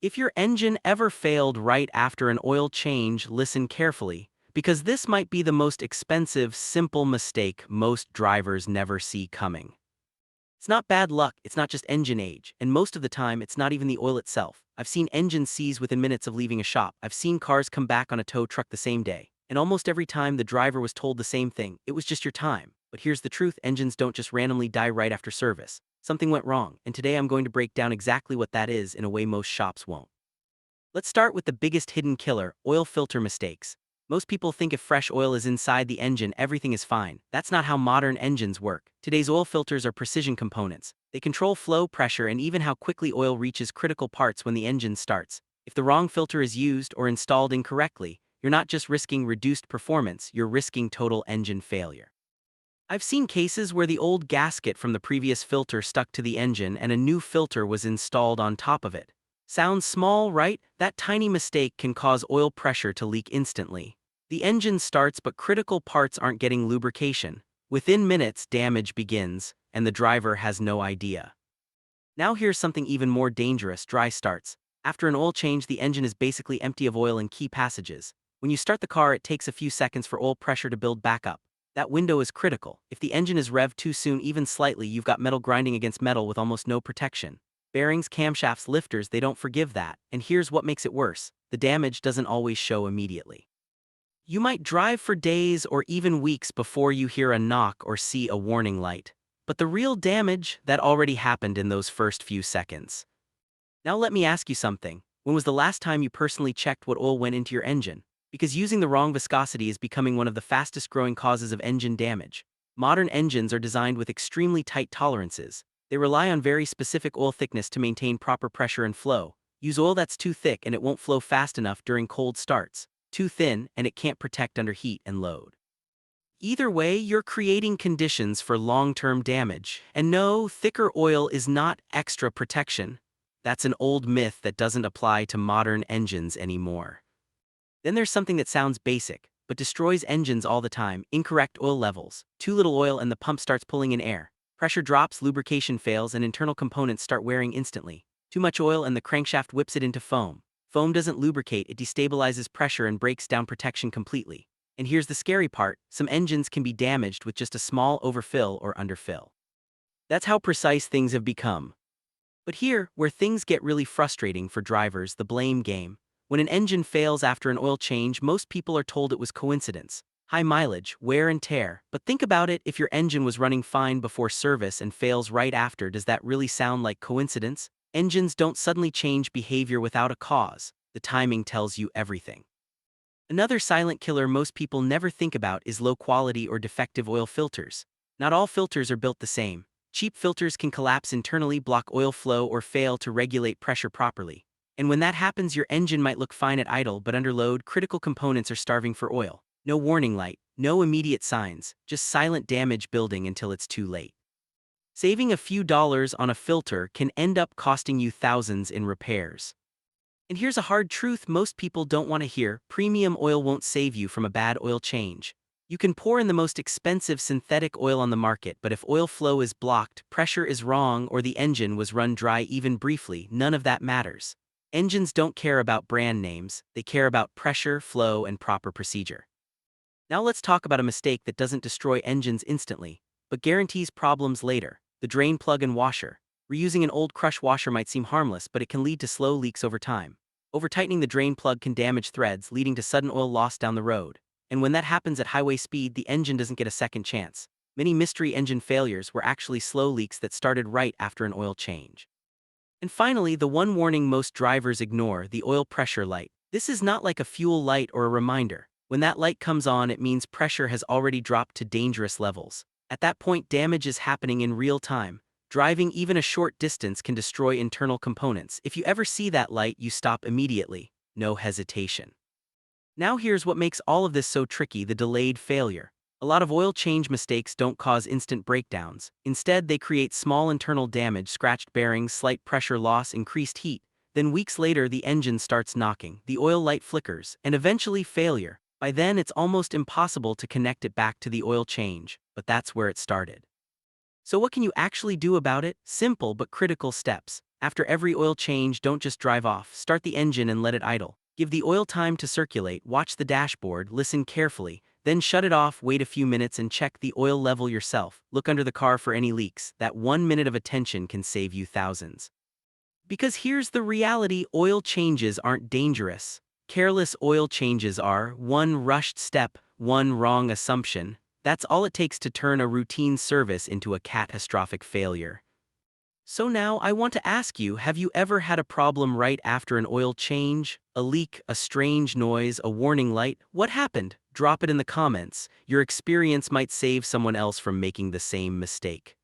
If your engine ever failed right after an oil change, listen carefully, because this might be the most expensive, simple mistake most drivers never see coming. It's not bad luck, it's not just engine age, and most of the time it's not even the oil itself. I've seen engines seize within minutes of leaving a shop. I've seen cars come back on a tow truck the same day. And almost every time the driver was told the same thing: it was just your time. But here's the truth: engines don't just randomly die right after service. Something went wrong, and today I'm going to break down exactly what that is in a way most shops won't. Let's start with the biggest hidden killer: oil filter mistakes. Most people think if fresh oil is inside the engine, everything is fine. That's not how modern engines work. Today's oil filters are precision components. They control flow, pressure, and even how quickly oil reaches critical parts when the engine starts. If the wrong filter is used or installed incorrectly, you're not just risking reduced performance, you're risking total engine failure. I've seen cases where the old gasket from the previous filter stuck to the engine and a new filter was installed on top of it. Sounds small, right? That tiny mistake can cause oil pressure to leak instantly. The engine starts, but critical parts aren't getting lubrication. Within minutes, damage begins, and the driver has no idea. Now here's something even more dangerous: dry starts. After an oil change, the engine is basically empty of oil in key passages. When you start the car, it takes a few seconds for oil pressure to build back up. That window is critical. If the engine is revved too soon, even slightly, you've got metal grinding against metal with almost no protection. Bearings, camshafts, lifters, they don't forgive that. And here's what makes it worse: the damage doesn't always show immediately. You might drive for days or even weeks before you hear a knock or see a warning light. But the real damage, that already happened in those first few seconds. Now let me ask you something. When was the last time you personally checked what oil went into your engine? Because using the wrong viscosity is becoming one of the fastest growing causes of engine damage. Modern engines are designed with extremely tight tolerances. They rely on very specific oil thickness to maintain proper pressure and flow. Use oil that's too thick and it won't flow fast enough during cold starts. Too thin and it can't protect under heat and load. Either way, you're creating conditions for long-term damage. And no, thicker oil is not extra protection. That's an old myth that doesn't apply to modern engines anymore. Then there's something that sounds basic, but destroys engines all the time: incorrect oil levels. Too little oil and the pump starts pulling in air. Pressure drops, lubrication fails, and internal components start wearing instantly. Too much oil and the crankshaft whips it into foam. Foam doesn't lubricate, it destabilizes pressure and breaks down protection completely. And here's the scary part: some engines can be damaged with just a small overfill or underfill. That's how precise things have become. But here, where things get really frustrating for drivers: the blame game. When an engine fails after an oil change, most people are told it was coincidence. High mileage, wear and tear. But think about it: if your engine was running fine before service and fails right after, does that really sound like coincidence? Engines don't suddenly change behavior without a cause. The timing tells you everything. Another silent killer most people never think about is low quality or defective oil filters. Not all filters are built the same. Cheap filters can collapse internally, block oil flow, or fail to regulate pressure properly. And when that happens, your engine might look fine at idle, but under load, critical components are starving for oil. No warning light, no immediate signs, just silent damage building until it's too late. Saving a few dollars on a filter can end up costing you thousands in repairs. And here's a hard truth most people don't want to hear: premium oil won't save you from a bad oil change. You can pour in the most expensive synthetic oil on the market, but if oil flow is blocked, pressure is wrong, or the engine was run dry even briefly, none of that matters. Engines don't care about brand names, they care about pressure, flow, and proper procedure. Now let's talk about a mistake that doesn't destroy engines instantly, but guarantees problems later: the drain plug and washer. Reusing an old crush washer might seem harmless, but it can lead to slow leaks over time. Over-tightening the drain plug can damage threads, leading to sudden oil loss down the road. And when that happens at highway speed, the engine doesn't get a second chance. Many mystery engine failures were actually slow leaks that started right after an oil change. And finally, the one warning most drivers ignore: the oil pressure light. This is not like a fuel light or a reminder. When that light comes on, it means pressure has already dropped to dangerous levels. At that point, damage is happening in real time. Driving even a short distance can destroy internal components. If you ever see that light, you stop immediately. No hesitation. Now here's what makes all of this so tricky: the delayed failure. A lot of oil change mistakes don't cause instant breakdowns. Instead, they create small internal damage: scratched bearings, slight pressure loss, increased heat. Then weeks later, the engine starts knocking, the oil light flickers, and eventually failure. By then, it's almost impossible to connect it back to the oil change, but that's where it started. So what can you actually do about it? Simple but critical steps. After every oil change, don't just drive off. Start the engine and let it idle. Give the oil time to circulate, watch the dashboard, listen carefully, then shut it off, wait a few minutes and check the oil level yourself. Look under the car for any leaks. That 1 minute of attention can save you thousands. Because here's the reality, oil changes aren't dangerous. Careless oil changes are one rushed step, one wrong assumption. That's all it takes to turn a routine service into a catastrophic failure. So now I want to ask you, have you ever had a problem right after an oil change? A leak, a strange noise, a warning light? What happened? Drop it in the comments. Your experience might save someone else from making the same mistake.